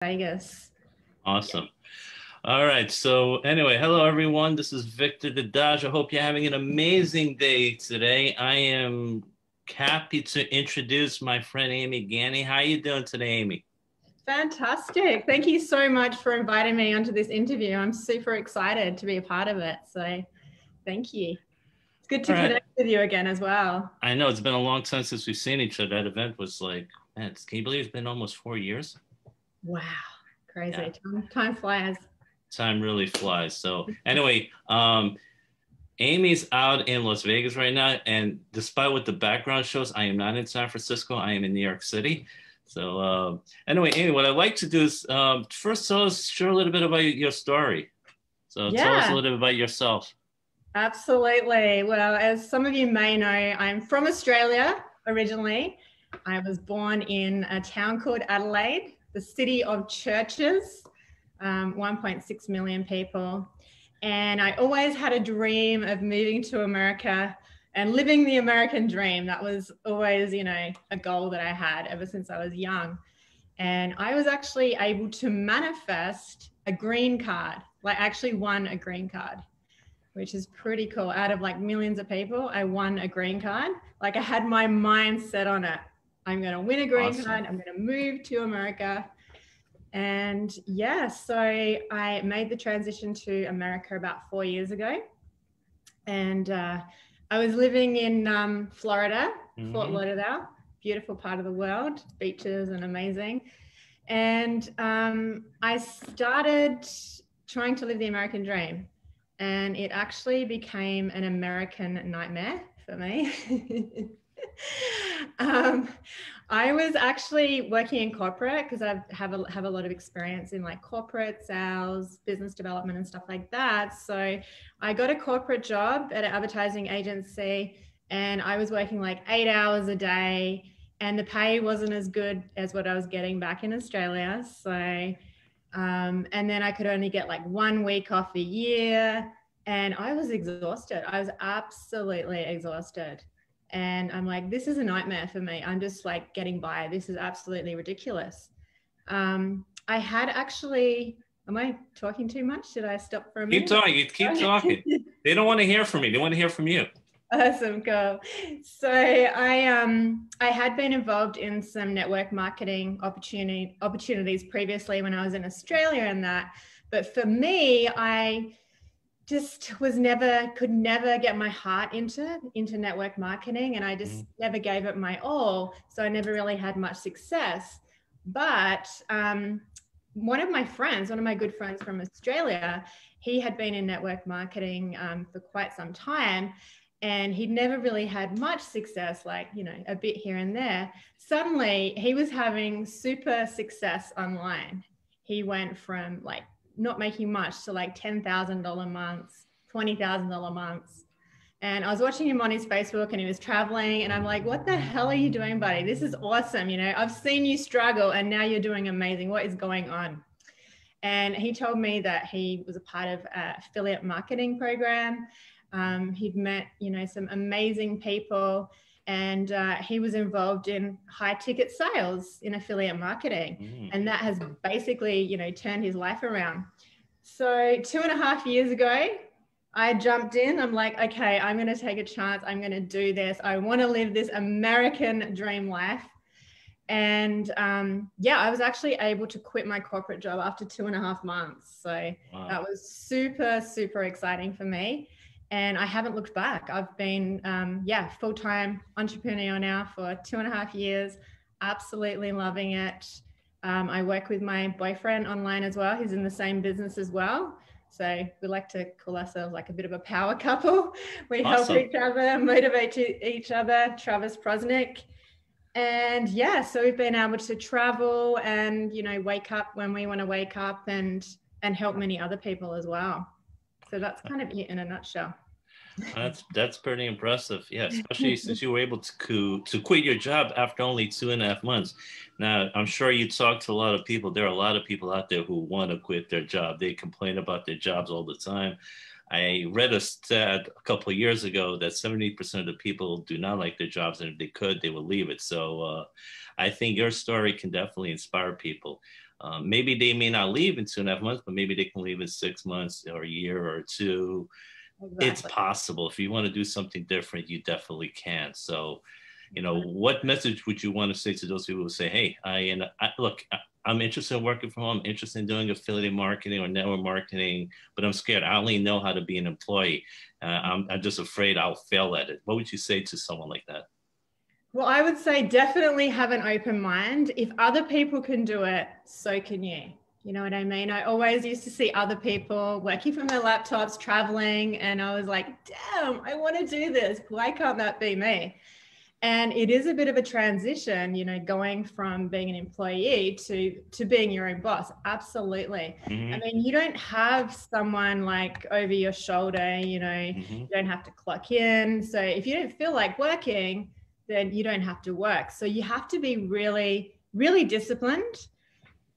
Vegas. Awesome. All right. So anyway, hello everyone. This is Victor Dedaj. I hope you're having an amazing day today. I am happy to introduce my friend Amy Ganny. How are you doing today, Amy? Fantastic. Thank you so much for inviting me onto this interview. I'm super excited to be a part of it. So thank you. It's good to All right. connect with you again as well. I know it's been a long time since we've seen each other. That event was like, man, can you believe it's been almost 4 years? Wow. Yeah, Crazy. Time flies. time really flies. So anyway, Amy's out in Las Vegas right now, and despite what the background shows, I am not in San Francisco. I am in New York City. So anyway, Amy, what I'd like to do is first tell us, share a little bit about your story. So tell us a Yeah, little bit about yourself. absolutely. Well, as some of you may know, I'm from Australia originally. I was born in a town called Adelaide, the city of churches, 1.6 million people. And I always had a dream of moving to America and living the American dream. That was always, a goal that I had ever since I was young. And I was actually able to manifest a green card, like actually won a green card, which is pretty cool. Out of like millions of people, I won a green card. Like I had my mind set on it. I'm going to win a green Awesome. card. I'm going to move to America. And yeah, so I made the transition to America about 4 years ago. And I was living in Florida, Fort Lauderdale, beautiful part of the world, beaches and amazing. And I started trying to live the American dream. And it actually became an American nightmare for me. I was actually working in corporate because I have a lot of experience in like corporate sales, business development and stuff like that. So I got a corporate job at an advertising agency and I was working like 8 hours a day and the pay wasn't as good as what I was getting back in Australia. So, and then I could only get like 1 week off a year and I was exhausted. I was absolutely exhausted. And I'm like, this is a nightmare for me. I'm just like getting by. This is absolutely ridiculous. I had actually, am I talking too much? Should I stop for a Keep minute? talking. Keep talking. They don't want to hear from me. They want to hear from you. Awesome, cool. So I had been involved in some network marketing opportunities previously when I was in Australia and that. But for me, I just could never get my heart into network marketing, and I just never gave it my all. So I never really had much success. But one of my good friends from Australia, he had been in network marketing for quite some time, and he'd never really had much success, like, a bit here and there. Suddenly, he was having super success online. He went from like not making much to like $10,000 months, $20,000 months. And I was watching him on his Facebook and he was traveling and I'm like, what the hell are you doing, buddy? This is awesome. I've seen you struggle and now you're doing amazing. What is going on? And he told me that he was a part of an affiliate marketing program. He'd met, some amazing people and he was involved in high ticket sales in affiliate marketing. And that has basically, turned his life around. So 2.5 years ago, I jumped in. I'm like, okay, I'm going to take a chance. I'm going to do this. I want to live this American dream life. And I was actually able to quit my corporate job after 2.5 months. So that was super, super exciting for me. And I haven't looked back. I've been, full-time entrepreneur now for 2.5 years, absolutely loving it. I work with my boyfriend online as well. He's in the same business as well. So we like to call ourselves like a bit of a power couple. We help each other, motivate each other. Travis Prosnick. And so we've been able to travel and, wake up when we want to wake up and help many other people as well. So that's kind of it in a nutshell. That's pretty impressive. Yeah, especially since you were able to quit your job after only 2.5 months. Now, I'm sure you talk to a lot of people. There are a lot of people out there who want to quit their job. They complain about their jobs all the time. I read a stat a couple of years ago that 70% of the people do not like their jobs, and if they could, they would leave it. So I think your story can definitely inspire people. Maybe they may not leave in 2.5 months, but maybe they can leave in 6 months or a year or two. Exactly. It's possible. If you want to do something different, you definitely can. So, what message would you want to say to those people who say, hey, look, I'm interested in working from home, I'm interested in doing affiliate marketing or network marketing, but I'm scared. I only know how to be an employee. I'm just afraid I'll fail at it. What would you say to someone like that? Well, I would say definitely have an open mind. If other people can do it, so can you. You know what I mean? I always used to see other people working from their laptops, traveling, and I was like, damn, I want to do this. Why can't that be me? And it is a bit of a transition, going from being an employee to being your own boss. Absolutely. Mm-hmm. I mean, you don't have someone like over your shoulder, you don't have to clock in. So if you don't feel like working, then you don't have to work. So you have to be really, really disciplined,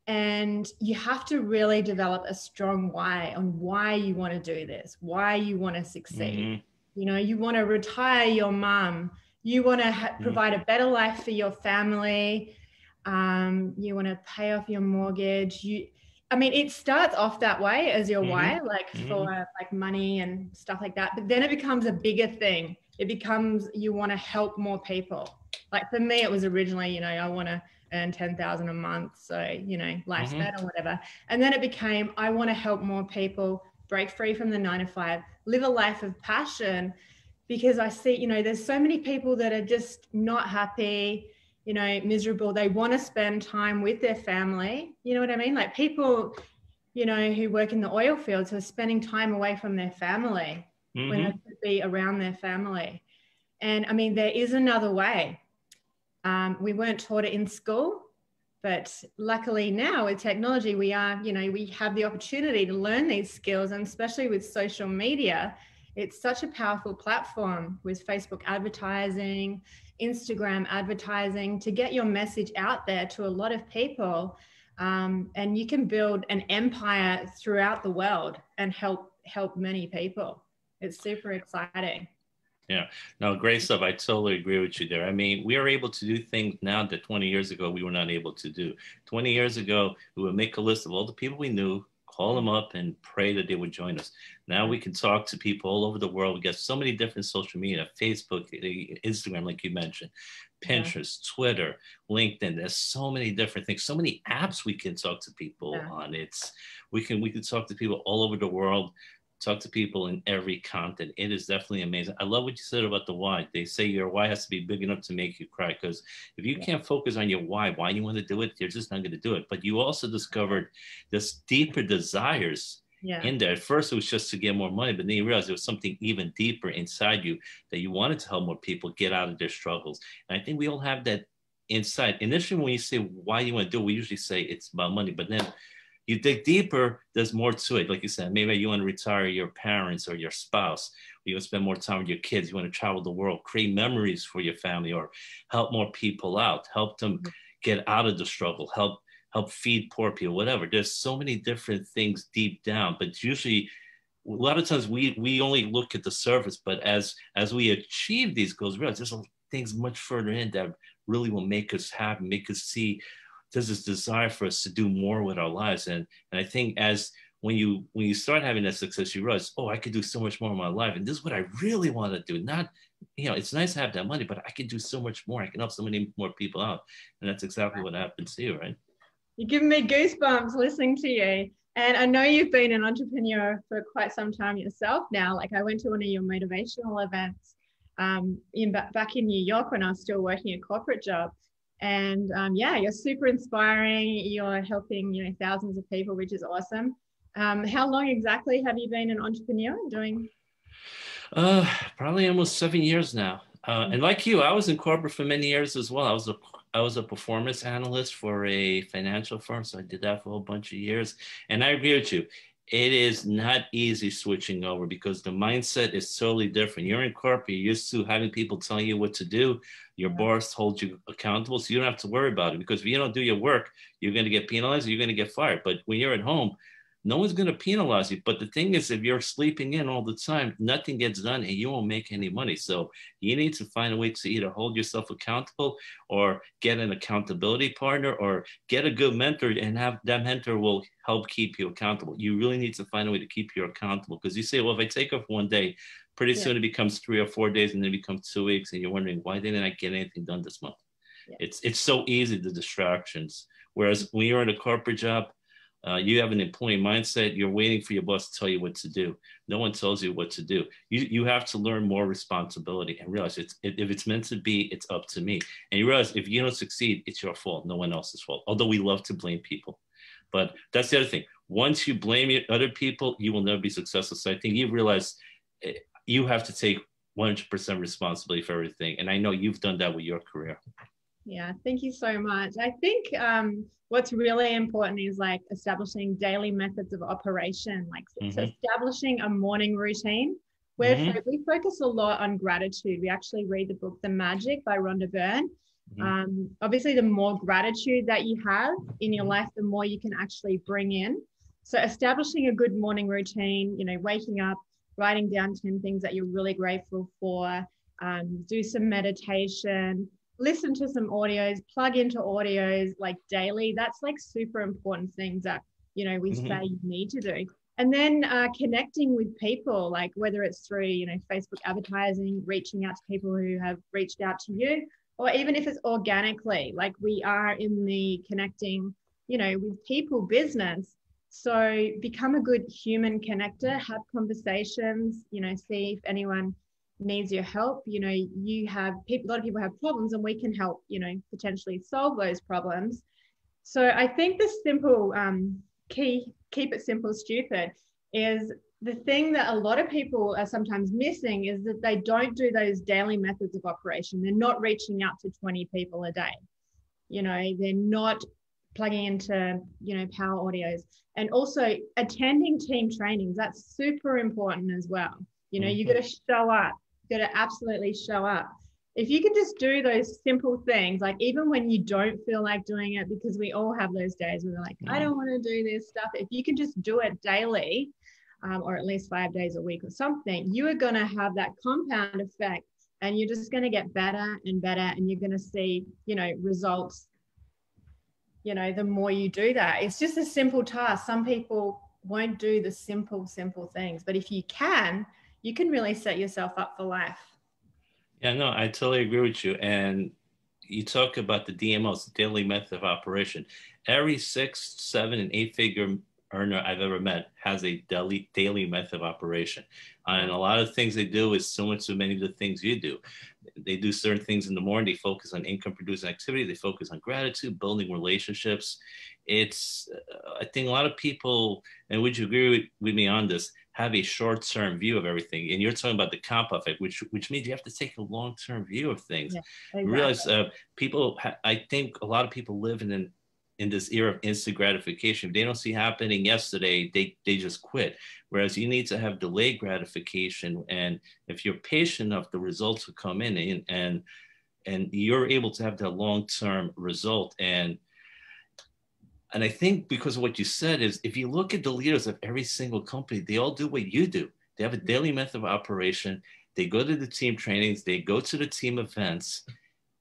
and you have to really develop a strong why on why you want to do this, why you want to succeed. Mm-hmm. You want to retire your mom. You want to provide a better life for your family. You want to pay off your mortgage. It starts off that way as your why, like for like money and stuff like that. But then it becomes a bigger thing. It becomes you want to help more people. Like for me, it was originally, I want to earn 10,000 a month. So, life's better, whatever. And then it became, I want to help more people break free from the 9-to-5, live a life of passion. Because I see, there's so many people that are just not happy, miserable. They want to spend time with their family. You know what I mean? Like people, who work in the oil fields who are spending time away from their family when they could be around their family. And there is another way. We weren't taught it in school, but luckily now with technology, we have the opportunity to learn these skills, and especially with social media. It's such a powerful platform with Facebook advertising, Instagram advertising, to get your message out there to a lot of people. And you can build an empire throughout the world and help many people. It's super exciting. Yeah, no, great stuff. I totally agree with you there. We are able to do things now that 20 years ago we were not able to do. 20 years ago, we would make a list of all the people we knew, call them up and pray that they would join us. Now we can talk to people all over the world. We got so many different social media, Facebook, Instagram, like you mentioned, Pinterest, Twitter, LinkedIn. There's so many different things, so many apps we can talk to people on. We can talk to people all over the world, talk to people in every continent. It is definitely amazing. I love what you said about the why. They say your why has to be big enough to make you cry, because if you can't focus on your why you want to do it, you're just not going to do it. But you also discovered this deeper desires in there. At first, it was just to get more money, but then you realized there was something even deeper inside you that you wanted to help more people get out of their struggles. And I think we all have that inside. Initially, when you say why you want to do it, we usually say it's about money, but then you dig deeper, there's more to it. Like you said, maybe you want to retire your parents or your spouse. You want to spend more time with your kids. You want to travel the world, create memories for your family, or help more people out, help them get out of the struggle, help feed poor people, whatever. There's so many different things deep down, but usually a lot of times we only look at the surface, but as we achieve these goals, realize there's things much further in that really will make us happy, make us see there's this desire for us to do more with our lives. And I think when you start having that success, you realize, oh, I could do so much more in my life. And this is what I really want to do. Not, it's nice to have that money, but I can do so much more. I can help so many more people out. And that's exactly what happens to you, right? You're giving me goosebumps listening to you. And I know you've been an entrepreneur for quite some time yourself now. Like I went to one of your motivational events back in New York when I was still working a corporate job. And you're super inspiring. You're helping, thousands of people, which is awesome. How long exactly have you been an entrepreneur doing? Probably almost 7 years now. And like you, I was in corporate for many years as well. I was a performance analyst for a financial firm, so I did that for a whole bunch of years. And I agree with you. It is not easy switching over because the mindset is totally different. You're in corporate, you're used to having people telling you what to do. Your boss holds you accountable, so you don't have to worry about it, because if you don't do your work, you're going to get penalized or you're going to get fired. But when you're at home, no one's going to penalize you. But the thing is, if you're sleeping in all the time, nothing gets done and you won't make any money. So you need to find a way to either hold yourself accountable or get an accountability partner or get a good mentor, and have that mentor will help keep you accountable. You really need to find a way to keep you accountable, because you say, well, if I take off one day, pretty soon it becomes 3 or 4 days, and then it becomes 2 weeks, and you're wondering, why didn't I get anything done this month? It's so easy, the distractions. Whereas when you're in a corporate job, you have an employee mindset. You're waiting for your boss to tell you what to do. No one tells you what to do. You have to learn more responsibility and realize if it's meant to be, it's up to me. And you realize if you don't succeed, it's your fault, no one else's fault. Although we love to blame people. But that's the other thing. Once you blame other people, you will never be successful. So I think you realize you have to take 100% responsibility for everything. And I know you've done that with your career. Yeah, thank you so much. I think what's really important is like establishing daily methods of operation, like so establishing a morning routine where we focus a lot on gratitude. We actually read the book The Magic by Rhonda Byrne. Obviously, the more gratitude that you have in your life, the more you can actually bring in. So establishing a good morning routine, you know, waking up, writing down 10 things that you're really grateful for, do some meditation, listen to some audios, plug into audios like daily. That's like super important things that, you know, we say you need to do. And then connecting with people, like whether it's through, you know, Facebook advertising, reaching out to people who have reached out to you, or even if it's organically, like we are in the connecting, you know, with people business. So become a good human connector, have conversations, you know, see if anyone needs your help. You know, you have people, a lot of people have problems, and we can help, you know, potentially solve those problems. So I think the simple keep it simple, stupid is the thing that a lot of people are sometimes missing, is that they don't do those daily methods of operation. They're not reaching out to 20 people a day. You know, they're not plugging into, you know, power audios, and also attending team trainings. That's super important as well. You know, you got to show up. You got to absolutely show up. If you can just do those simple things, like even when you don't feel like doing it, because we all have those days where we're like, I don't want to do this stuff. If you can just do it daily, or at least 5 days a week or something, you are going to have that compound effect, and you're just going to get better and better, and you're going to see, you know, results, you know, the more you do that. It's just a simple task. Some people won't do the simple things, but if you can really set yourself up for life. Yeah, no, I totally agree with you. And you talk about the DMOs, daily method of operation. Every 6, 7, and 8-figure earner I've ever met has a daily method of operation. And a lot of things they do is similar to many of the things you do. They do certain things in the morning. They focus on income producing activity. They focus on gratitude, building relationships. It's, I think a lot of people, and would you agree with me on this, have a short-term view of everything. And you're talking about the comp effect, which means you have to take a long-term view of things. Yeah, exactly. Realize people, I think a lot of people live in this era of instant gratification. If they don't see happening yesterday, they just quit. Whereas you need to have delayed gratification. And if you're patient enough, the results will come in, and you're able to have that long-term result. And I think because of what you said is, if you look at the leaders of every single company, they all do what you do. They have a daily method of operation. They go to the team trainings. They go to the team events.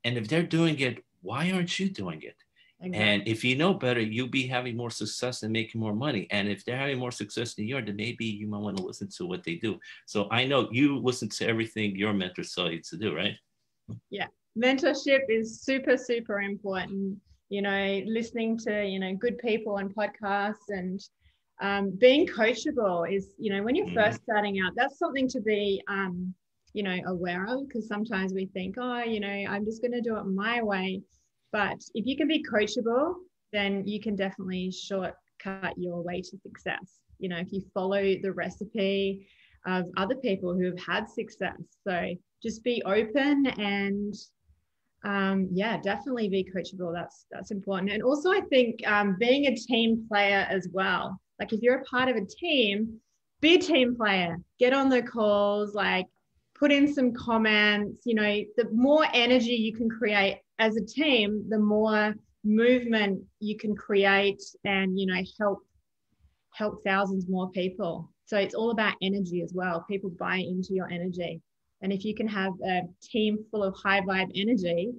And if they're doing it, why aren't you doing it? Exactly. And if you know better, you'll be having more success and making more money. And if they're having more success than you are, then maybe you might want to listen to what they do. So I know you listen to everything your mentors tell you to do, right? Yeah. Mentorship is super, super important. You know, listening to, you know, good people on podcasts, and being coachable is, you know, when you're first starting out, that's something to be, you know, aware of, because sometimes we think, oh, you know, I'm just going to do it my way. But if you can be coachable, then you can definitely shortcut your way to success. You know, if you follow the recipe of other people who have had success. So just be open and yeah, definitely be coachable. That's important. And also I think being a team player as well. Like if you're a part of a team, be a team player, get on the calls, like put in some comments. You know, the more energy you can create as a team, the more movement you can create and, you know, help help thousands more people. So it's all about energy as well. People buy into your energy. And if you can have a team full of high vibe energy,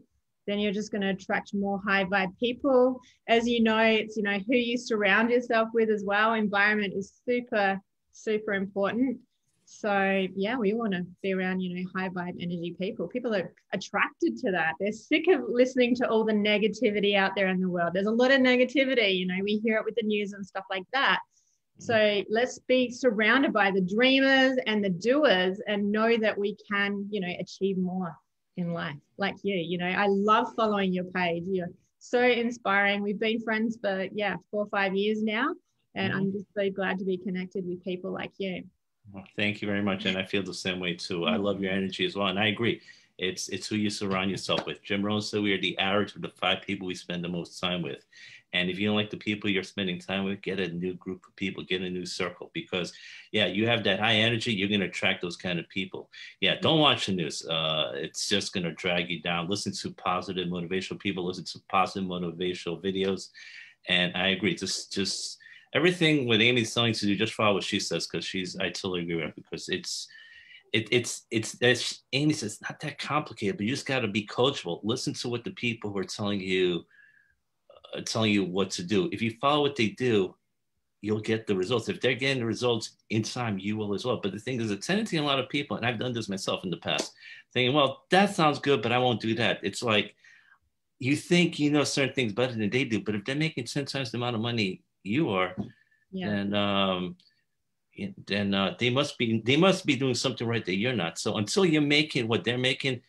then you're just going to attract more high vibe people. As you know, it's, you know, who you surround yourself with as well. Environment is super, super important. So yeah, we want to be around, you know, high vibe energy people. People are attracted to that. They're sick of listening to all the negativity out there in the world. There's a lot of negativity, you know, we hear it with the news and stuff like that. So let's be surrounded by the dreamers and the doers and know that we can, you know, achieve more in life. Like you know, I love following your page. You're so inspiring. We've been friends for 4 or 5 years now. And I'm just so glad to be connected with people like you. Well, thank you very much. And I feel the same way too. I love your energy as well. And I agree. It's who you surround yourself with. Jim Rohn said we are the average of the 5 people we spend the most time with. And if you don't like the people you're spending time with, get a new group of people, get a new circle, because you have that high energy. You're going to attract those kind of people. Don't watch the news. It's just going to drag you down. Listen to positive motivational people, listen to positive motivational videos. And I agree. Just everything what Amy's telling you to do, just follow what she says, because I totally agree with her, because it's Amy says, it's not that complicated, but you just got to be coachable. Listen to what the people who are telling you what to do. If you follow what they do, you'll get the results. If they're getting the results in time, you will as well. But the thing is, a tendency in a lot of people, and I've done this myself in the past, thinking, well, that sounds good, but I won't do that. It's like, you think you know certain things better than they do, but if they're making 10 times the amount of money you are, then they must be doing something right that you're not. So until you're making what they're making,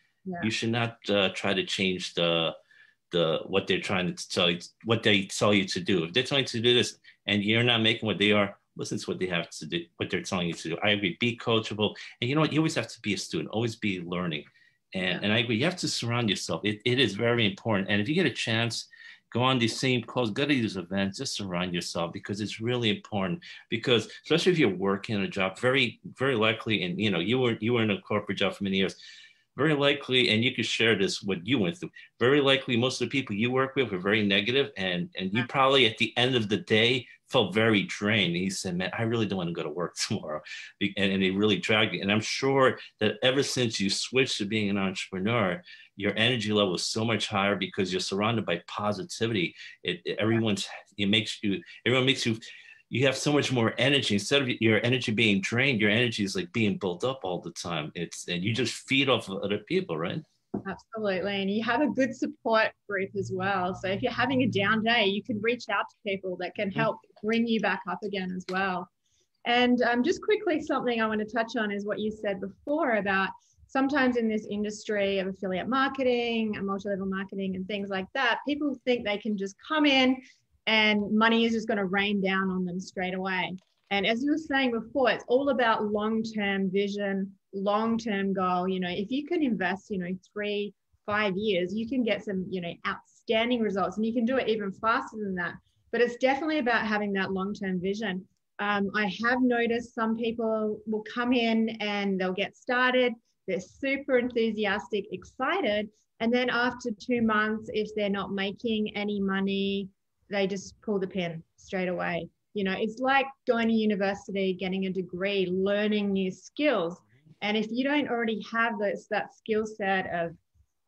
you should not try to change what they're trying to tell you, what they tell you to do. If they're telling you to do this and you're not making what they are, listen to what they have to do, what they're telling you to do. I agree. Be coachable. And you know what? You always have to be a student, always be learning. And I agree. You have to surround yourself. It is very important. And if you get a chance, go on these same calls, go to these events, just surround yourself, because it's really important. Because especially if you're working a job, very, very likely, and you know, you were in a corporate job for many years, very likely, and you could share this, what you went through, very likely most of the people you work with are very negative, and you probably at the end of the day felt very drained. And he said, man, I really don't want to go to work tomorrow. And it really dragged you. And I'm sure that ever since you switched to being an entrepreneur, your energy level is so much higher because you're surrounded by positivity. Everyone makes you, you have so much more energy. Instead of your energy being drained, your energy is like being built up all the time. And you just feed off of other people, right? Absolutely. And you have a good support group as well. So if you're having a down day, you can reach out to people that can help bring you back up again as well. And just quickly, something I want to touch on is what you said before about sometimes in this industry of affiliate marketing and multi-level marketing and things like that, people think they can just come in and money is just going to rain down on them straight away. And as you were saying before, it's all about long-term vision, long-term goal. You know, if you can invest, 3-5 years, you can get some, outstanding results, and you can do it even faster than that. But it's definitely about having that long-term vision. I have noticed some people will come in and they'll get started. They're super enthusiastic, excited. And then after 2 months, if they're not making any money, they just pull the pin straight away. It's like going to university, getting a degree, learning new skills. And if you don't already have that skill set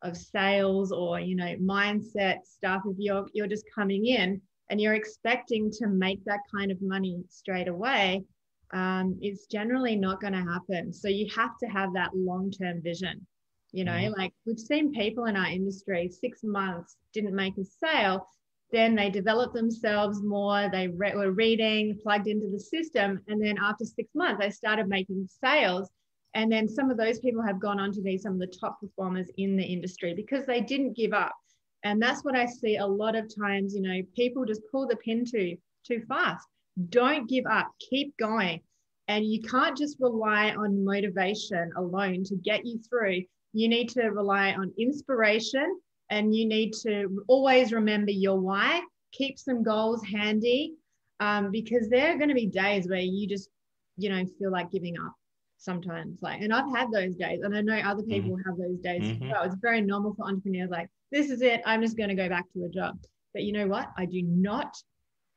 of sales or, mindset stuff, if you're just coming in and you're expecting to make that kind of money straight away, it's generally not going to happen. So you have to have that long-term vision. Like we've seen people in our industry, 6 months didn't make a sale. Then they developed themselves more. They were reading, plugged into the system. And then after 6 months, they started making sales. And then some of those people have gone on to be some of the top performers in the industry because they didn't give up. And that's what I see a lot of times, people just pull the pin too fast. Don't give up, keep going. And you can't just rely on motivation alone to get you through. You need to rely on inspiration, and you need to always remember your why. Keep some goals handy, because there are going to be days where you just, feel like giving up sometimes. And I've had those days, and I know other people have those days as well. It's very normal for entrepreneurs. Like, this is it. I'm just going to go back to a job. But you know what? I do not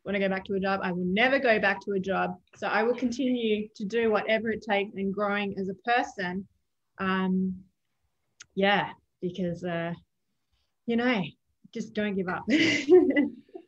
want to go back to a job. I will never go back to a job. So I will continue to do whatever it takes and growing as a person. Yeah, because, you know, just don't give up.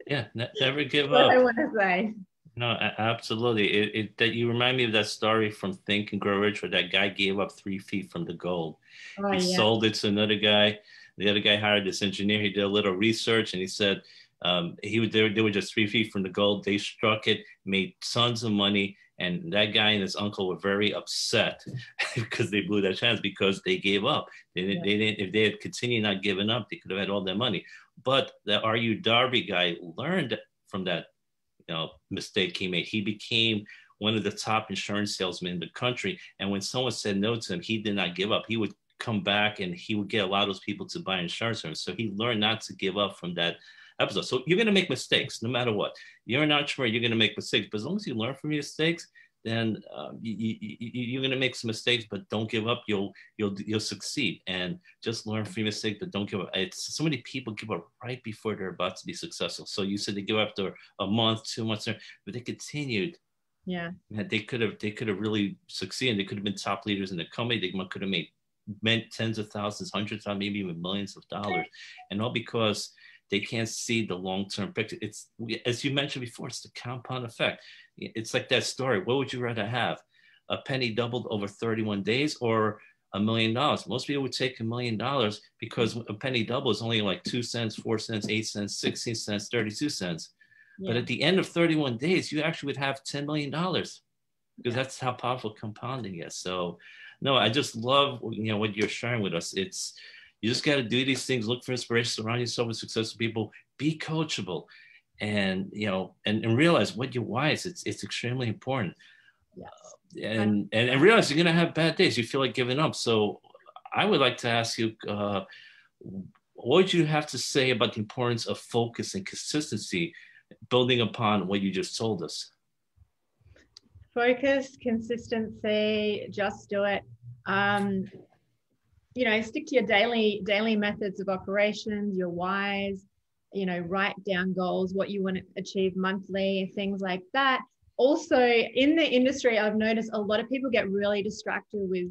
Yeah, never give What up. I want to say. No, absolutely. That you remind me of that story from Think and Grow Rich, where that guy gave up 3 feet from the gold. Oh, He yeah. sold it to another guy. The other guy hired this engineer. He did a little research, and he said they were just 3 feet from the gold. They struck it, made tons of money, and that guy and his uncle were very upset because they blew their chance because they gave up. They didn't. Yeah. They didn't. If they had continued not giving up, they could have had all their money. But the R.U. Darby guy learned from that mistake he made. He became one of the top insurance salesmen in the country. And when someone said no to him, he did not give up. He would come back and he would get a lot of those people to buy insurance from him. So he learned not to give up from that episode. So you're going to make mistakes no matter what. You're an entrepreneur, you're going to make mistakes. But as long as you learn from your mistakes, then you're going to make some mistakes, but don't give up. You'll succeed, and just learn from your mistakes, but don't give up. It's so many people give up right before they're about to be successful. So you said they give up after a month, 2 months, but they continued. Yeah, they could have really succeeded. They could have been top leaders in the company. They could have made tens of thousands, hundreds of, maybe even millions of dollars, and all because they can't see the long-term picture. It's, as you mentioned before, it's the compound effect. It's like that story. What would you rather have? A penny doubled over 31 days or $1 million? Most people would take $1 million because a penny double is only like 2 cents, 4 cents, 8 cents, 16 cents, 32 cents. Yeah. But at the end of 31 days, you actually would have $10 million because that's how powerful compounding is. So, no, I just love, what you're sharing with us. You just got to do these things, look for inspiration, surround yourself with successful people, be coachable, and, and realize what your why is. It's extremely important. Yes. And realize you're going to have bad days. You feel like giving up. So I would like to ask you, what would you have to say about the importance of focus and consistency, building upon what you just told us? Focus, consistency, just do it. Stick to your daily methods of operations, your whys, write down goals, what you want to achieve monthly, things like that. Also, in the industry, I've noticed a lot of people get really distracted with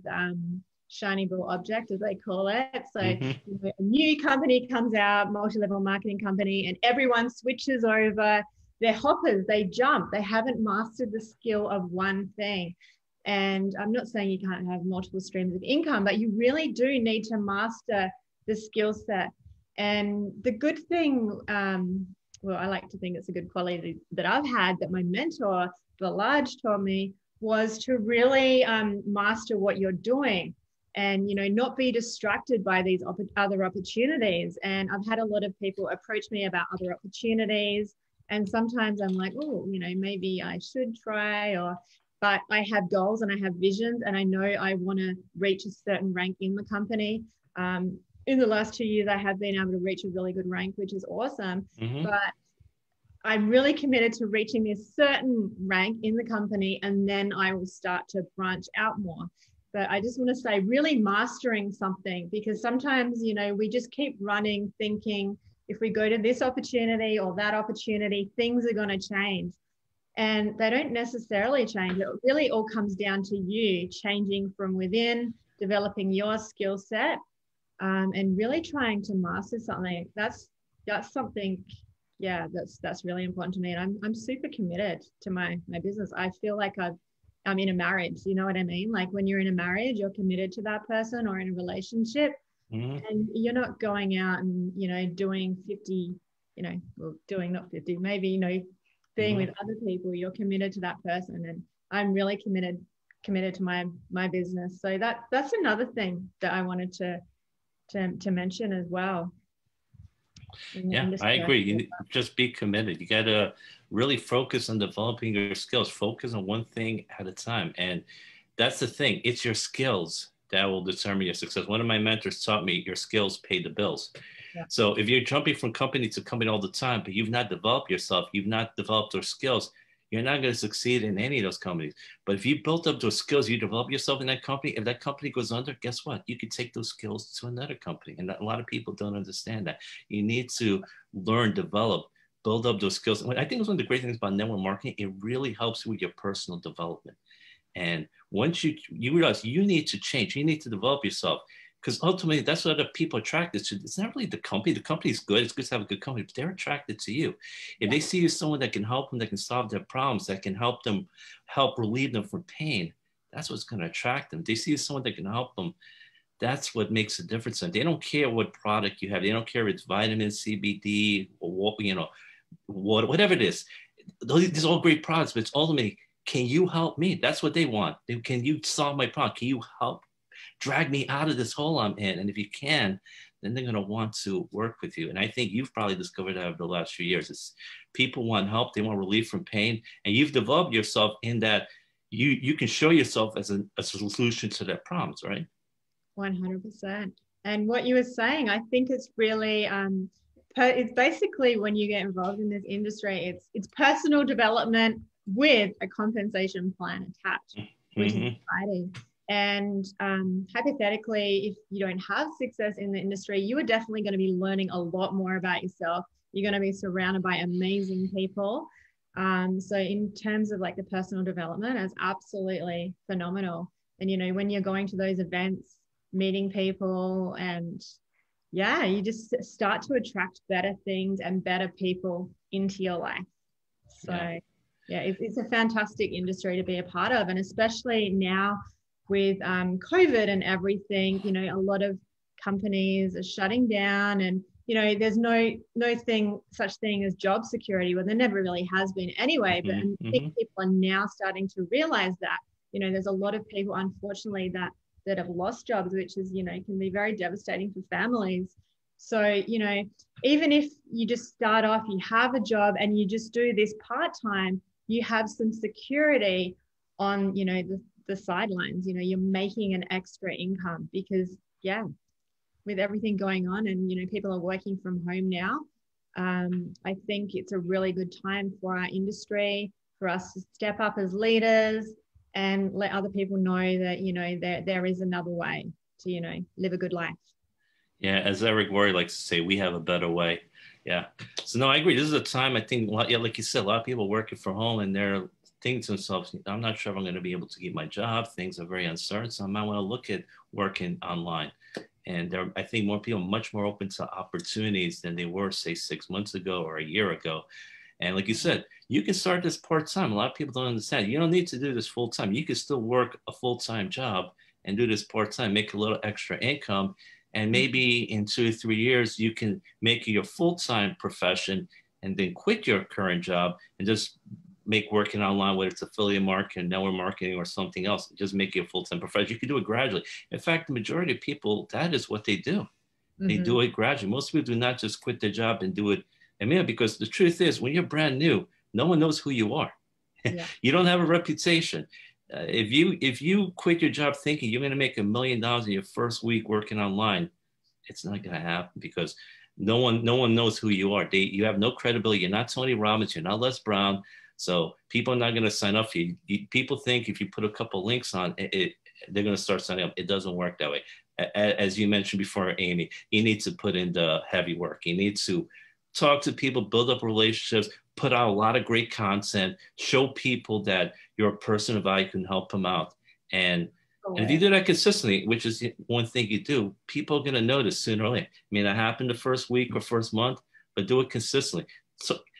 shiny ball object, as they call it. So a new company comes out, multi-level marketing company, and everyone switches over. They're hoppers, they jump. They haven't mastered the skill of one thing. And I'm not saying you can't have multiple streams of income, but you really do need to master the skill set. And the good thing, I like to think it's a good quality that I've had that my mentor, Dedaj, taught me, was to really master what you're doing and, not be distracted by these other opportunities. And I've had a lot of people approach me about other opportunities. And sometimes I'm like, oh, maybe I should try, but I have goals and I have visions and I know I want to reach a certain rank in the company. In the last 2 years, I have been able to reach a really good rank, which is awesome. But I'm really committed to reaching this certain rank in the company, and then I will start to branch out more. But I just want to say really mastering something, because sometimes, we just keep running thinking if we go to this opportunity or that opportunity, things are going to change. And they don't necessarily change. It really all comes down to you changing from within, developing your skill set, and really trying to master something. That's something, that's really important to me. And I'm super committed to my business. I feel like I'm in a marriage. You know what I mean? Like when you're in a marriage, you're committed to that person, or in a relationship, and you're not going out and, doing 50, doing not 50, maybe, being with other people. You're committed to that person, and I'm really committed to my business. So that's another thing that I wanted to mention as well. Yeah, I agree. You just be committed. You got to really focus on developing your skills. Focus on one thing at a time. And that's the thing. It's your skills that will determine your success. One of my mentors taught me your skills pay the bills. Yeah. So if you're jumping from company to company all the time, but you've not developed yourself, you've not developed those skills, you're not going to succeed in any of those companies. But if you built up those skills, you develop yourself in that company, if that company goes under, guess what? You can take those skills to another company. And a lot of people don't understand that. You need to learn, develop, build up those skills. And I think it's one of the great things about network marketing. It really helps you with your personal development. And once you realize you need to change, you need to develop yourself, because ultimately that's what other people are attracted to. It's not really the company. The company is good. It's good to have a good company, but they're attracted to you. If they see you as someone that can help them, that can solve their problems, that can help them, help relieve them from pain, that's what's going to attract them. They see you as someone that can help them. That's what makes a difference. And they don't care what product you have. They don't care if it's vitamins, CBD, or what, whatever it is. These are all great products, but it's ultimately, can you help me? That's what they want. Can you solve my problem? Can you help drag me out of this hole I'm in? And if you can, then they're going to want to work with you. And I think you've probably discovered that over the last few years. It's people want help. They want relief from pain. And you've developed yourself in that you can show yourself as a solution to their problems, right? 100%. And what you were saying, I think it's really, it's basically when you get involved in this industry, it's personal development with a compensation plan attached, which is exciting. And hypothetically, if you don't have success in the industry, you are definitely going to be learning a lot more about yourself. You're going to be surrounded by amazing people. So in terms of like the personal development, it's absolutely phenomenal. And, you know, when you're going to those events, meeting people, and you just start to attract better things and better people into your life. So it's a fantastic industry to be a part of. And especially now with COVID and everything, you know, a lot of companies are shutting down, and, you know, there's no such thing as job security. Well, there never really has been anyway, but I think people are now starting to realize that, you know, there's a lot of people, unfortunately, that have lost jobs, which is, you know, can be very devastating for families. So, you know, even if you just start off, you have a job and you just do this part-time, you have some security on, you know, the sidelines. You know, you're making an extra income because, with everything going on and, you know, people are working from home now, I think it's a really good time for our industry, for us to step up as leaders and let other people know that, you know, there is another way to, you know, live a good life. Yeah, as Eric Worre likes to say, we have a better way. Yeah. So no, I agree. This is a time, I think, like you said, a lot of people working from home and they're thinking to themselves, I'm not sure if I'm going to be able to keep my job. Things are very uncertain. So I might want to look at working online. And I think more people are much more open to opportunities than they were, say, 6 months ago or a year ago. And like you said, you can start this part-time. A lot of people don't understand. You don't need to do this full-time. You can still work a full-time job and do this part-time, make a little extra income. And maybe in 2 or 3 years, you can make it your full-time profession and then quit your current job and just make working online, whether it's affiliate marketing, network marketing, or something else, just make it a full-time profession. You can do it gradually. In fact, the majority of people, that is what they do. They do it gradually. Most people do not just quit their job and do it immediately, because the truth is, when you're brand new, no one knows who you are. You don't have a reputation. If you quit your job thinking you're going to make $1 million in your first week working online, it's not going to happen, because no one knows who you are. You have no credibility. You're not Tony Robbins. You're not Les Brown. So people are not going to sign up for you. People think if you put a couple links on it, they're going to start signing up. It doesn't work that way. As you mentioned before, Amy, you need to put in the heavy work. You need to talk to people, build up relationships, put out a lot of great content, show people that you're a person of value, can help them out. And if you do that consistently, which is one thing you do, people are going to notice sooner or later. It may not happen the first week or first month, but do it consistently.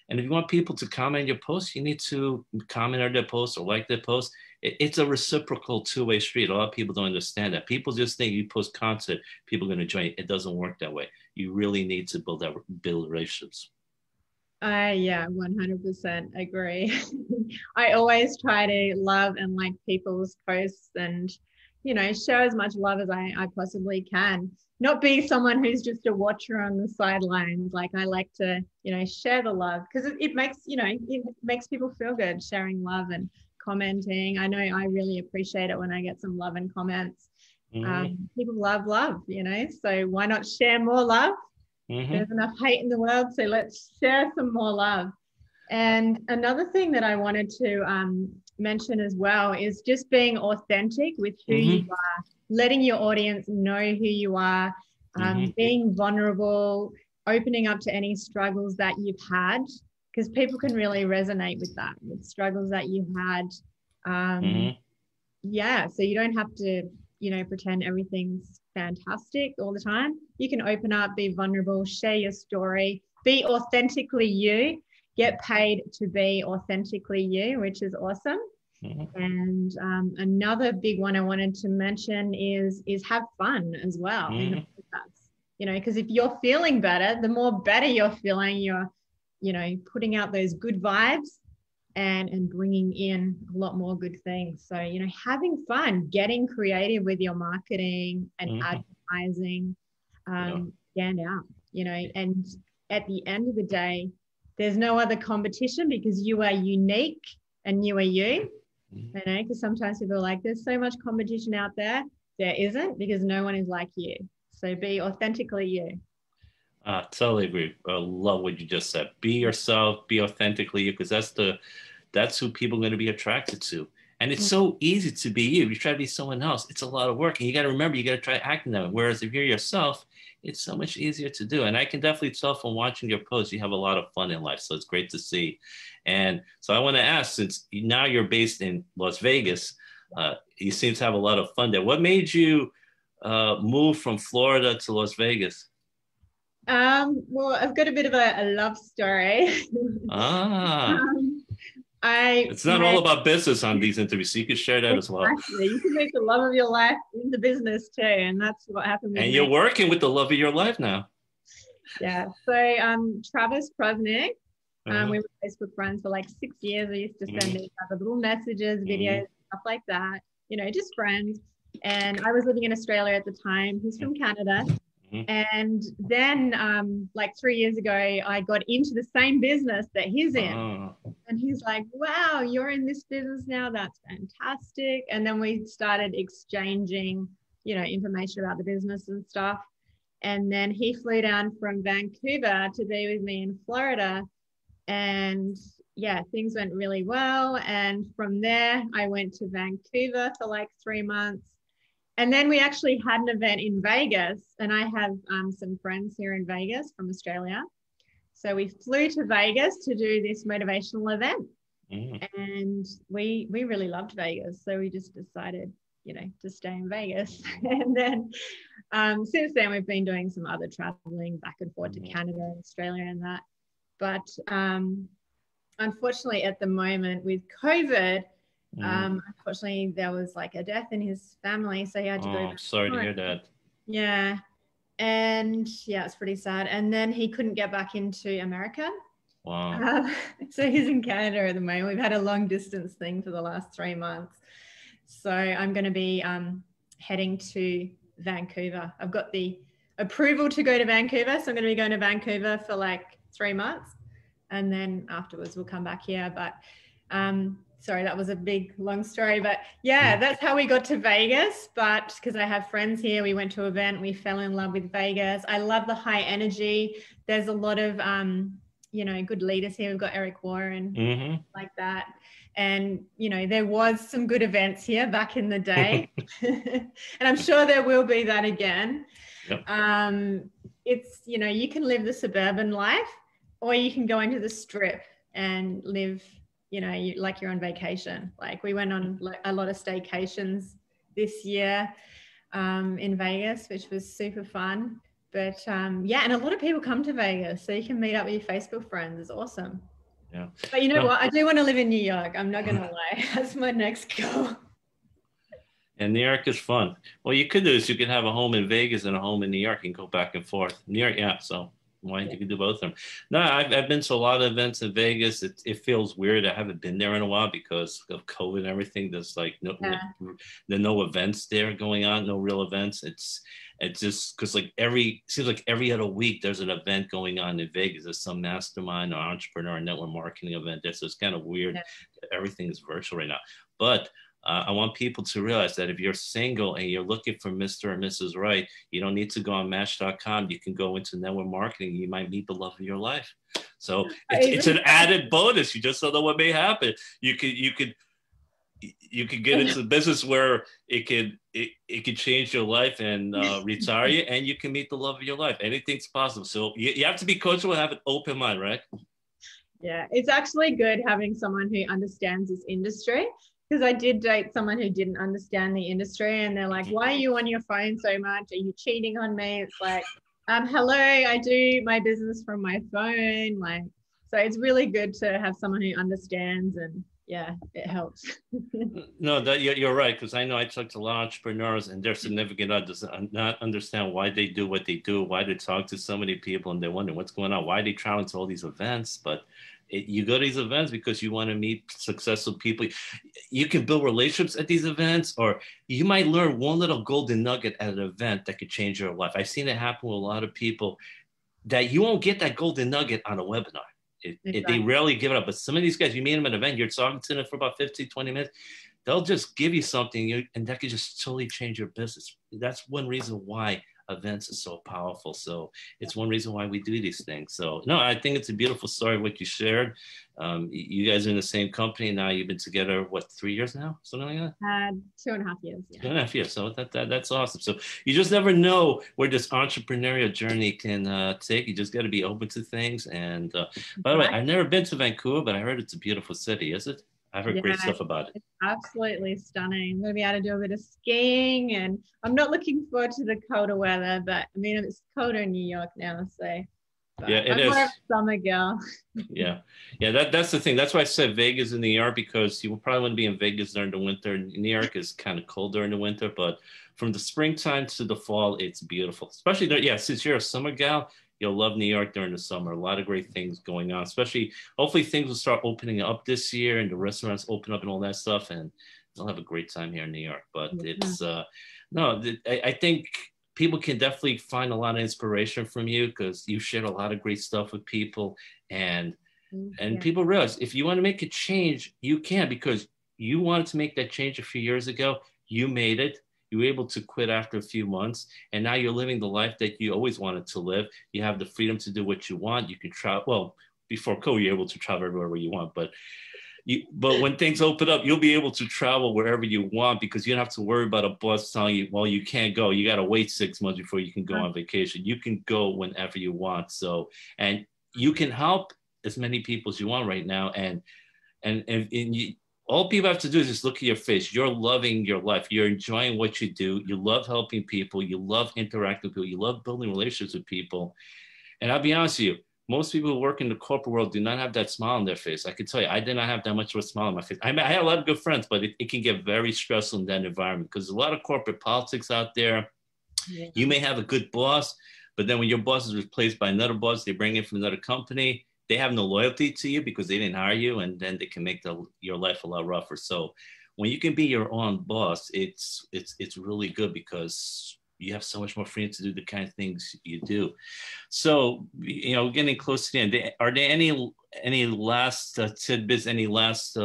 And if you want people to comment your posts, you need to comment on their posts or like their posts. It's a reciprocal two-way street. A lot of people don't understand that. People just think you post content, people are going to join you. It doesn't work that way. You really need to build relationships. 100% agree. I always try to love and like people's posts and, you know, share as much love as I possibly can. Not be someone who's just a watcher on the sidelines. Like, I like to, you know, share the love, because it makes, you know, it makes people feel good, sharing love and commenting. I know I really appreciate it when I get some love and comments. People love love, you know, so why not share more love? There's enough hate in the world, so let's share some more love. And another thing that I wanted to mention as well is just being authentic with who you are, letting your audience know who you are, being vulnerable, opening up to any struggles that you've had. because people can really resonate with that, with struggles that you had. Yeah, so you don't have to, pretend everything's fantastic all the time. You can open up, be vulnerable, share your story, be authentically you, get paid to be authentically you, which is awesome. And another big one I wanted to mention is have fun as well in the process. Because if you're feeling better, the more better you're feeling, you're, putting out those good vibes and bringing in a lot more good things. So, having fun, getting creative with your marketing and advertising, stand out, and at the end of the day, there's no other competition because you are unique and you are you. Because sometimes people are like, there's so much competition out there. There isn't, because no one is like you. So be authentically you. Totally agree. I love what you just said. Be yourself, be authentically you, because that's who people are going to be attracted to. And it's so easy to be you. You try to be someone else, it's a lot of work. And you got to remember, you got to try acting that way. Whereas if you're yourself, it's so much easier to do. And I can definitely tell from watching your posts, you have a lot of fun in life. So it's great to see. And so I want to ask, since now you're based in Las Vegas, you seem to have a lot of fun there. What made you move from Florida to Las Vegas? Well, I've got a bit of a love story. It's not all about business on these interviews, so you can share that as well. Exactly. You can make the love of your life in the business too, and that's what happened with me. And you're working with the love of your life now. Yeah. So Travis Prosnick, we were Facebook friends for like 6 years. We used to send each other little messages, videos, stuff like that, just friends. And I was living in Australia at the time. He's from Canada. And then like 3 years ago, I got into the same business that he's in. And he's like, wow, you're in this business now. That's fantastic. And then we started exchanging, information about the business and stuff. And then he flew down from Vancouver to be with me in Florida. And yeah, things went really well. And from there, I went to Vancouver for like 3 months. And then we actually had an event in Vegas, and I have some friends here in Vegas from Australia. So we flew to Vegas to do this motivational event. And we really loved Vegas. So we just decided, to stay in Vegas. And then since then, we've been doing some other traveling back and forth to Canada and Australia and that. But unfortunately, at the moment with COVID, unfortunately, there was like a death in his family, so he had to go back. Sorry to hear that. Yeah. And yeah, it's pretty sad. And then he couldn't get back into America. Wow. So he's in Canada at the moment. We've had a long distance thing for the last 3 months. So I'm going to be heading to Vancouver. I've got the approval to go to Vancouver. So I'm going to be going to Vancouver for like 3 months. And then afterwards we'll come back here. But sorry, that was a big, long story. But yeah, that's how we got to Vegas. But because I have friends here, we went to an event, we fell in love with Vegas. I love the high energy. There's a lot of, good leaders here. We've got Eric Warren, like that. And, there was some good events here back in the day. And I'm sure there will be that again. Yep. It's, you can live the suburban life, or you can go into the strip and live like you're on vacation. Like we went on a lot of staycations this year in Vegas, which was super fun. But yeah, and a lot of people come to Vegas, so you can meet up with your Facebook friends. It's awesome. Yeah. But what? I do want to live in New York. I'm not going to lie. That's my next goal. And New York is fun. What you could do is you could have a home in Vegas and a home in New York and go back and forth. New York, yeah, so why you can do both of them. No, I've been to a lot of events in Vegas. It feels weird. I haven't been there in a while because of COVID and everything. There's like there are no events there going on, no real events. It's just because seems like every other week there's an event going on in Vegas. There's some mastermind or entrepreneur or network marketing event there. So it's kind of weird. Yeah. Everything is virtual right now. But I want people to realize that if you're single and you're looking for Mr. or Mrs. Right, you don't need to go on Match.com. You can go into network marketing. You might meet the love of your life. So it's an added bonus. You just don't know what may happen. You could get into business where it could change your life and retire you, and you can meet the love of your life. Anything's possible. So you have to be coachable, have an open mind, right? Yeah, it's actually good having someone who understands this industry, because I did date someone who didn't understand the industry, and they're like, "Why are you on your phone so much? Are you cheating on me?" It's like, hello, I do my business from my phone. Like, so it's really good to have someone who understands, and yeah, it helps. No, that you're right, because I know I talk to a lot of entrepreneurs and their significant others not understand why they do what they do, why they talk to so many people, and they wonder what's going on, why they travel to all these events. But you go to these events because you want to meet successful people. You can build relationships at these events, or you might learn one little golden nugget at an event that could change your life. I've seen it happen with a lot of people that you won't get that golden nugget on a webinar. They Exactly. rarely give it up. But some of these guys, you meet them at an event, you're talking to them for about 15, 20 minutes, they'll just give you something and that could just totally change your business. That's one reason why events are so powerful. So it's one reason why we do these things. So no, I think it's a beautiful story what you shared. You guys are in the same company now. You've been together what, 3 years now, something like that. 2.5 years. Yeah. 2.5 years. So that's awesome. So you just never know where this entrepreneurial journey can take. You just got to be open to things. And by the way, Right. I've never been to Vancouver, but I heard it's a beautiful city. Is it? I've heard great Yeah, stuff about it. it's absolutely stunning. I'm going to be able to do a bit of skiing, and I'm not looking forward to the colder weather, but I mean, it's colder in New York now, so, Yeah, but it I'm more of is. a summer girl. Yeah, yeah. That's the thing. That's why I said Vegas in New York, because you probably wouldn't be in Vegas during the winter. New York is kind of cold during the winter, but from the springtime to the fall, it's beautiful. Especially there. Yeah, since you're a summer gal, you'll love New York during the summer. A lot of great things going on. Especially, hopefully, things will start opening up this year, and the restaurants open up and all that stuff, and they'll have a great time here in New York. But Yeah. it's no, I think people can definitely find a lot of inspiration from you because you shared a lot of great stuff with people, and Yeah. people realize if you want to make a change, you can, because you wanted to make that change a few years ago. You made it. You were able to quit after a few months, and now you're living the life that you always wanted to live. You have the freedom to do what you want. You can travel. Well, before COVID, you're able to travel everywhere where you want, but when things open up, you'll be able to travel wherever you want because you don't have to worry about a boss telling you, well, you can't go. You got to wait 6 months before you can go on vacation. You can go whenever you want. So, and you can help as many people as you want right now. And you, all people have to do is just look at your face. You're loving your life. You're enjoying what you do. You love helping people. You love interacting with people. You love building relationships with people. And I'll be honest with you, most people who work in the corporate world do not have that smile on their face. I can tell you, I did not have that much of a smile on my face. I had a lot of good friends, but it can get very stressful in that environment because there's a lot of corporate politics out there. Yeah. You may have a good boss, but then when your boss is replaced by another boss, they bring in from another company, they have no loyalty to you because they didn't hire you, and then they can make your life a lot rougher. So when you can be your own boss, it's really good because you have so much more freedom to do the kind of things you do. So, getting close to the end, are there any last tidbits, any last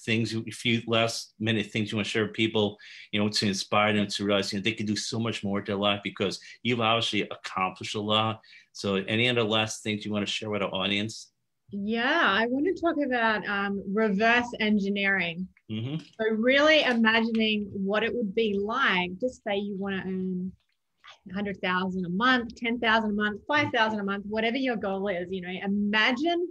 things, a few last minute things you want to share with people, to inspire them to realize, they can do so much more with their life because you've obviously accomplished a lot. So any other last things you want to share with our audience? Yeah, I want to talk about reverse engineering. Mm-hmm. So really imagining what it would be like, just say you want to earn 100,000 a month, 10,000 a month, 5,000 a month, whatever your goal is, imagine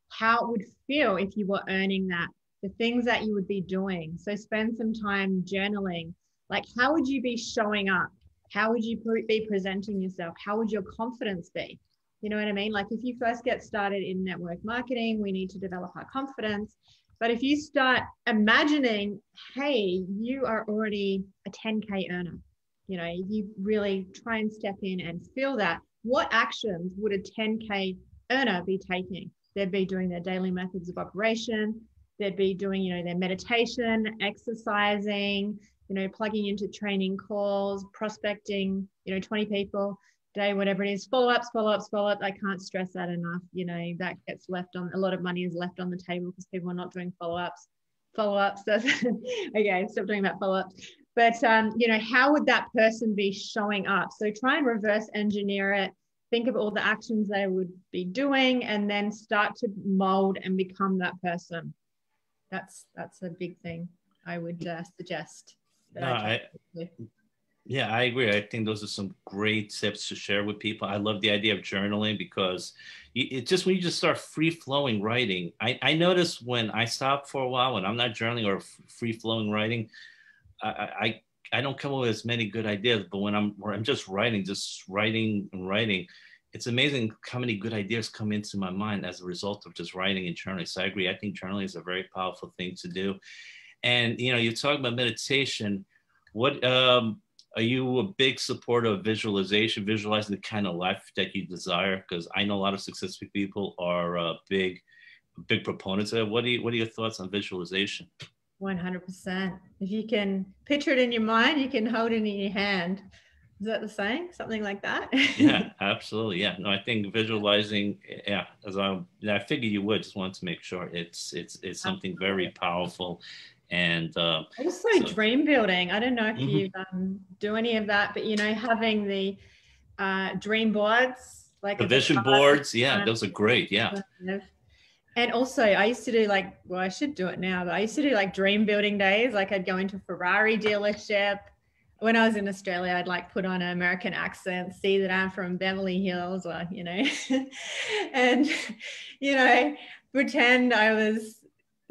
how it would feel if you were earning that, the things that you would be doing. So spend some time journaling. Like, how would you be showing up? How would you be presenting yourself? How would your confidence be? You know what I mean? Like, if you first get started in network marketing, we need to develop our confidence. But if you start imagining, hey, you are already a 10K earner, you really try and step in and feel that, what actions would a 10K earner be taking? They'd be doing their daily methods of operation. They'd be doing, their meditation, exercising, plugging into training calls, prospecting, 20 people a day, whatever it is, follow-ups. I can't stress that enough. That gets left on, a lot of money is left on the table because people are not doing follow-ups. Okay, stop talking about follow-ups. But, how would that person be showing up? So try and reverse engineer it. Think of all the actions they would be doing and then start to mold and become that person. That's a big thing I would suggest that No, I try to do. Yeah, I agree. I think those are some great tips to share with people. I love the idea of journaling because it just when you just start free flowing writing, I notice when I stop for a while when I'm not journaling or free flowing writing, I, I I don't come up with as many good ideas. But when I'm just writing and writing, it's amazing how many good ideas come into my mind as a result of just writing and journaling. So I agree. I think journaling is a very powerful thing to do. And you talk about meditation. What are you a big supporter of visualization, visualizing the kind of life that you desire? Because I know a lot of successful people are big proponents of it. What are your thoughts on visualization? 100%. If you can picture it in your mind, you can hold it in your hand. Is that the saying? Something like that? Yeah, absolutely. Yeah, no, I think visualizing. Yeah, I figured you would. Just wanted to make sure it's something very Absolutely. powerful, and Also, so. dream building. I don't know if you Mhm. do any of that, but having the dream boards like The at the vision park. boards, yeah, those are great. Yeah. And also, I used to do like, well, I should do it now, but I used to do like dream building days. Like, I'd go into a Ferrari dealership. When I was in Australia, I'd like put on an American accent, see that I'm from Beverly Hills, or, and, you know, pretend I was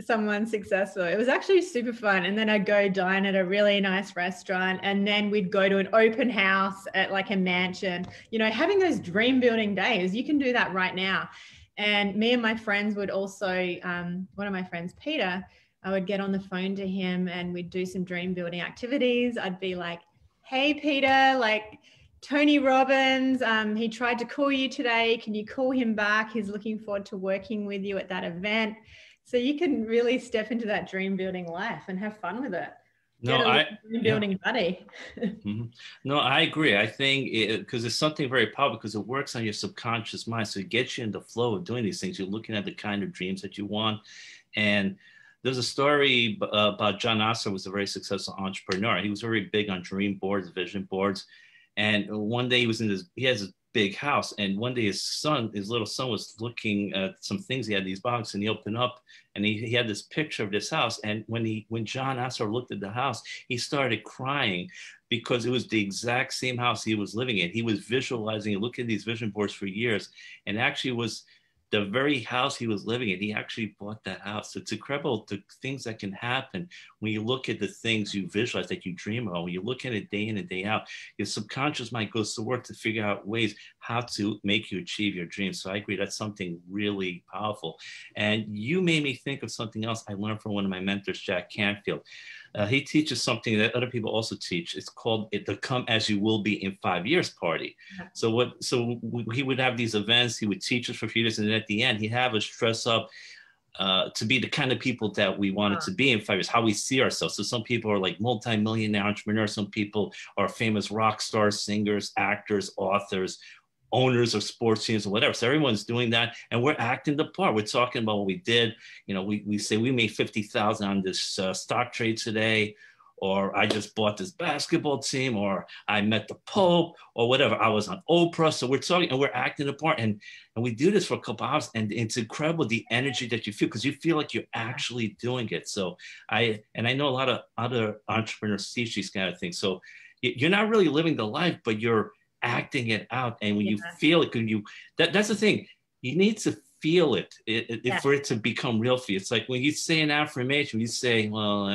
someone successful. It was actually super fun. And then I'd go dine at a really nice restaurant, and then we'd go to an open house at like a mansion, having those dream building days. You can do that right now. And me and my friends would also, one of my friends, Peter, I would get on the phone to him and we'd do some dream building activities. I'd be like, hey, Peter, like Tony Robbins, he tried to call you today. Can you call him back? He's looking forward to working with you at that event. So you can really step into that dream building life and have fun with it. No, Get a little dream yeah. building buddy. Mhm. No, I agree. I think because it's something very powerful because it works on your subconscious mind. So it gets you in the flow of doing these things. You're looking at the kind of dreams that you want. And there's a story about John Osler, was a very successful entrepreneur. He was very big on dream boards, vision boards. And one day he has a big house. And one day his little son was looking at some things. He had these boxes and he opened up and he had this picture of this house. And when John Osler looked at the house, he started crying because it was the exact same house he was living in. He was visualizing, looking at these vision boards for years, and actually was the very house he was living in. He actually bought that house. It's incredible the things that can happen when you look at the things you visualize that you dream of. When you look at it day in and day out, your subconscious mind goes to work to figure out ways how to make you achieve your dreams. So I agree, that's something really powerful. And you made me think of something else I learned from one of my mentors, Jack Canfield. He teaches something that other people also teach. It's called the "Come as You Will Be in 5 Years" party. So he would have these events. He would teach us for a few days, and then at the end, he'd have us dress up to be the kind of people that we wanted to be in 5 years, how we see ourselves. So some people are like multi-millionaire entrepreneurs. Some people are famous rock stars, singers, actors, authors, owners of sports teams or whatever. So everyone's doing that, and we're acting the part. We're talking about what we did. We say we made 50,000 on this stock trade today, or I just bought this basketball team, or I met the Pope, or whatever. I was on Oprah. So we're talking and we're acting the part, and we do this for a couple hours, and it's incredible the energy that you feel because you feel like you're actually doing it. So I know a lot of other entrepreneurs teach these kind of things. So you're not really living the life, but you're acting it out. And when you feel it, that's the thing, you need to feel it, for it to become real for you. It's like when you say an affirmation, you say, well,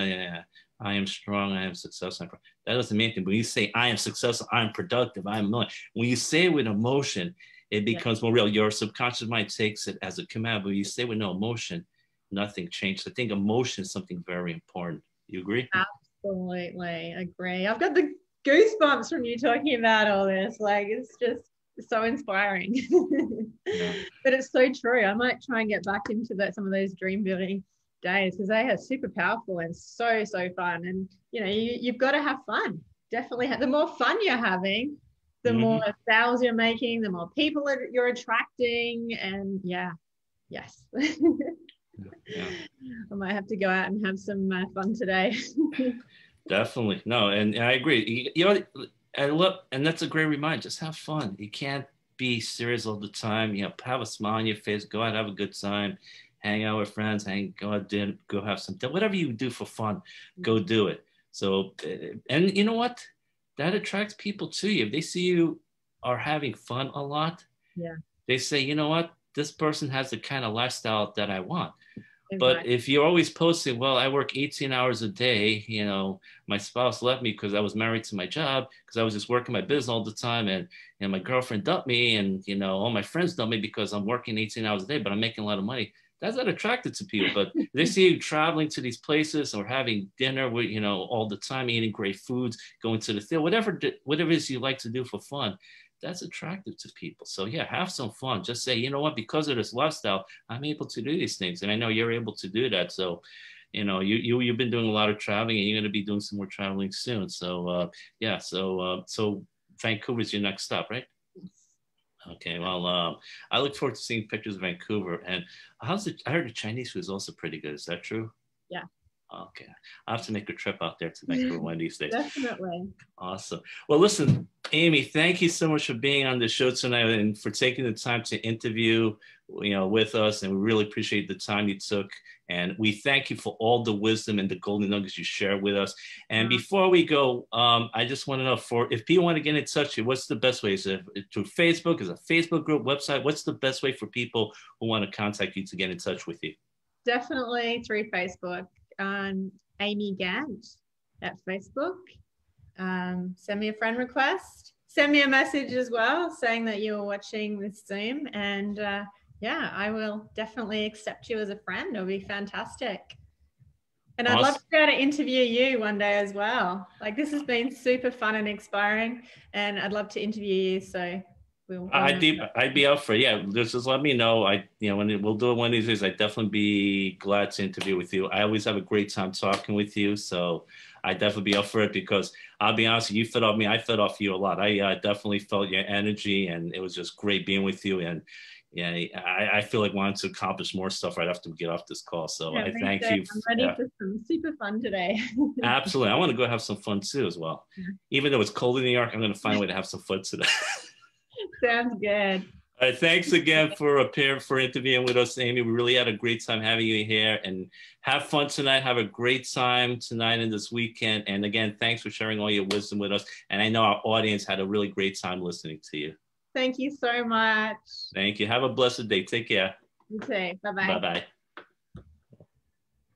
I am strong, I am successful. That doesn't mean anything. But when you say, I am successful, I am productive, I am willing. When you say it with emotion, it becomes more real. Your subconscious mind takes it as a command. But when you say it with no emotion, nothing changes. I think emotion is something very important. You agree? Absolutely agree. I've got the goosebumps from you talking about all this. Like, it's just so inspiring. Yeah. But it's so true. I might try and get back into some of those dream building days because they are super powerful and so fun. And you've got to have fun. Definitely the more fun you're having, the more sales you're making, the more people you're attracting. And yes. Yeah. I might have to go out and have some fun today. Definitely. No, and I agree. And that's a great reminder. Just have fun. You can't be serious all the time. Have a smile on your face, go out, have a good time, hang out with friends, go out dinner, go have some, whatever you do for fun, go do it. So, and you know what? that attracts people to you. If they see you are having fun a lot, Yeah. they say, you know what, this person has the kind of lifestyle that I want. But Exactly. if you're always posting, well, I work 18 hours a day, you know, my spouse left me because I was married to my job, because I was just working my business all the time, and my girlfriend dumped me, and, you know, all my friends dumped me because I'm working 18 hours a day, but I'm making a lot of money. That's not attractive to people. But they see you traveling to these places or having dinner with, you know, all the time, eating great foods, going to the theater, whatever it is you like to do for fun, that's attractive to people. So yeah, have some fun. Just say, you know what, because of this lifestyle, I'm able to do these things. And I know you're able to do that. So, you know, you've been doing a lot of traveling, and you're going to be doing some more traveling soon. So yeah, so Vancouver's your next stop, right? Okay, well, I look forward to seeing pictures of Vancouver. And how's it? I heard the Chinese food is also pretty good. Is that true? Yeah. Okay, I have to make a trip out there to Vancouver one of these days. Definitely. Awesome. Well, listen, Amy, thank you so much for being on the show tonight and for taking the time to interview, you know, with us. And we really appreciate the time you took. And we thank you for all the wisdom and the golden nuggets you share with us. And before we go, I just want to know, if people want to get in touch with you, what's the best way? Is it through Facebook? Is it a Facebook group, website? What's the best way for people who want to contact you to get in touch with you? Definitely through Facebook. Amy Gant at Facebook. Send me a friend request. Send me a message as well saying that you're watching this Zoom. And yeah, I will definitely accept you as a friend. It'll be fantastic. And I'd love to be able to interview you one day as well. Like, this has been super fun and inspiring, and I'd love to interview you. So I'd be up for it. Yeah, just let me know. We'll do it one of these days, I'd definitely be glad to interview with you. I always have a great time talking with you, so I'd definitely be up for it, because I'll be honest, you fed off me. I fed off you a lot. I definitely felt your energy, and it was just great being with you. And yeah, I feel like wanting to accomplish more stuff right after we get off this call. So yeah, I thank you. I'm ready for some super fun today. Absolutely. I want to go have some fun too as well. Yeah. Even though it's cold in New York, I'm going to find a way to have some fun today. Sounds good. All right, thanks again for interviewing with us, Amy. We really had a great time having you here, and have fun tonight. Have a great time tonight and this weekend. And again, thanks for sharing all your wisdom with us. And I know our audience had a really great time listening to you. Thank you so much. Thank you. Have a blessed day. Take care. You too. Bye-bye. Bye-bye.